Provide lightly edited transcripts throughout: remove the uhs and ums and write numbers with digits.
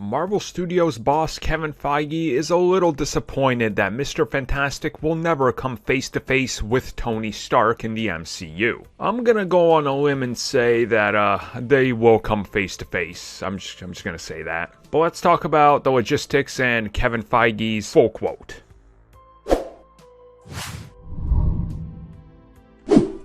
Marvel Studios boss Kevin Feige is a little disappointed that Mr. Fantastic will never come face to face with Tony Stark in the MCU. I'm gonna go on a limb and say that they will come face to face. I'm just gonna say that. But let's talk about the logistics and Kevin Feige's full quote.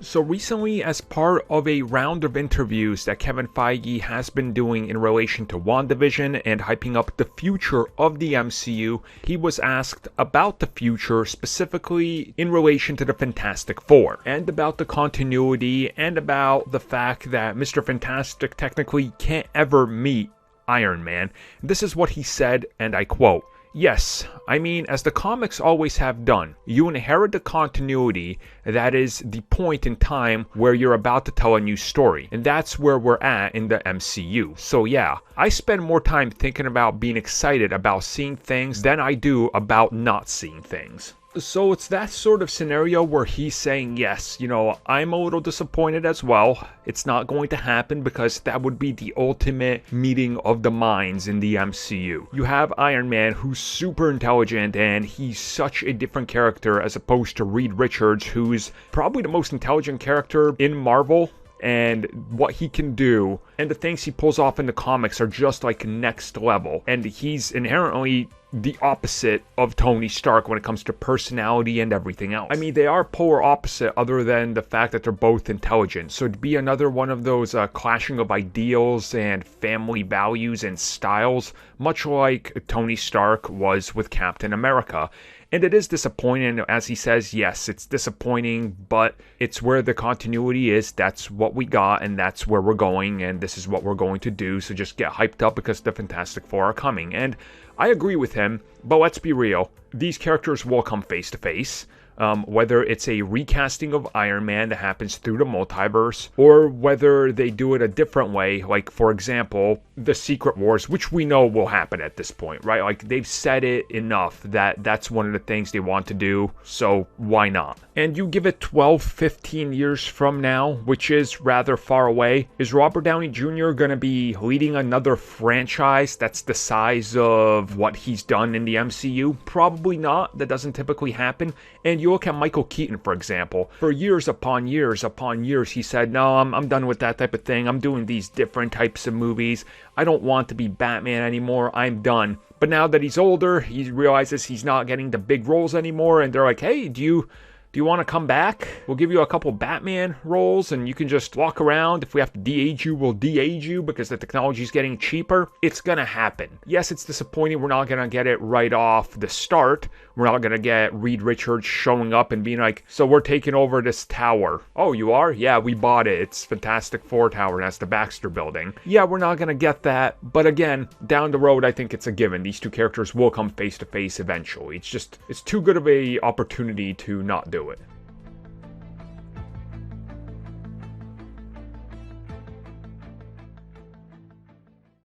So recently, as part of a round of interviews that Kevin Feige has been doing in relation to WandaVision and hyping up the future of the MCU, he was asked about the future, specifically in relation to the Fantastic Four, and about the continuity, and about the fact that Mr. Fantastic technically can't ever meet Iron Man. This is what he said, and I quote, "Yes, I mean, as the comics always have done, you inherit the continuity, that is the point in time where you're about to tell a new story, and that's where we're at in the MCU. So yeah, I spend more time thinking about being excited about seeing things than I do about not seeing things." So it's that sort of scenario where he's saying, yes, I'm a little disappointed as well. It's not going to happen because that would be the ultimate meeting of the minds in the MCU. You have Iron Man, who's super intelligent, and he's such a different character as opposed to Reed Richards, who's probably the most intelligent character in Marvel. And what he can do and the things he pulls off in the comics are just like next level. And he's inherently the opposite of Tony Stark when it comes to personality and everything else. I mean, they are polar opposite other than the fact that they're both intelligent. So it'd be another one of those clashing of ideals and family values and styles, much like Tony Stark was with Captain America. And it is disappointing, as he says, yes, it's disappointing, but it's where the continuity is. That's what we got, and that's where we're going, and this is what we're going to do. So just get hyped up because the Fantastic Four are coming. And I agree with him, but let's be real. These characters will come face to face. Whether it's a recasting of Iron Man that happens through the multiverse, or whether they do it a different way, like, for example, the Secret Wars, which we know will happen at this point, right? Like, they've said it enough that that's one of the things they want to do, so why not? And you give it 12, 15 years from now, which is rather far away, is Robert Downey Jr. going to be leading another franchise that's the size of what he's done in the MCU? Probably not. That doesn't typically happen. And you look at Michael Keaton, for example. For years upon years upon years, he said, no, I'm done with that type of thing. I'm doing these different types of movies. I don't want to be Batman anymore. I'm done. But now that he's older, he realizes he's not getting the big roles anymore. And they're like, hey, do you want to come back? We'll give you a couple Batman roles and you can just walk around. If we have to de-age you, we'll de-age you because the technology's getting cheaper. It's going to happen. Yes, it's disappointing. We're not going to get it right off the start. We're not going to get Reed Richards showing up and being like, so we're taking over this tower. Oh, you are? Yeah, we bought it. It's Fantastic Four Tower. That's the Baxter building. Yeah, we're not going to get that. But again, down the road, I think it's a given. These two characters will come face to face eventually. It's too good of a opportunity to not do it.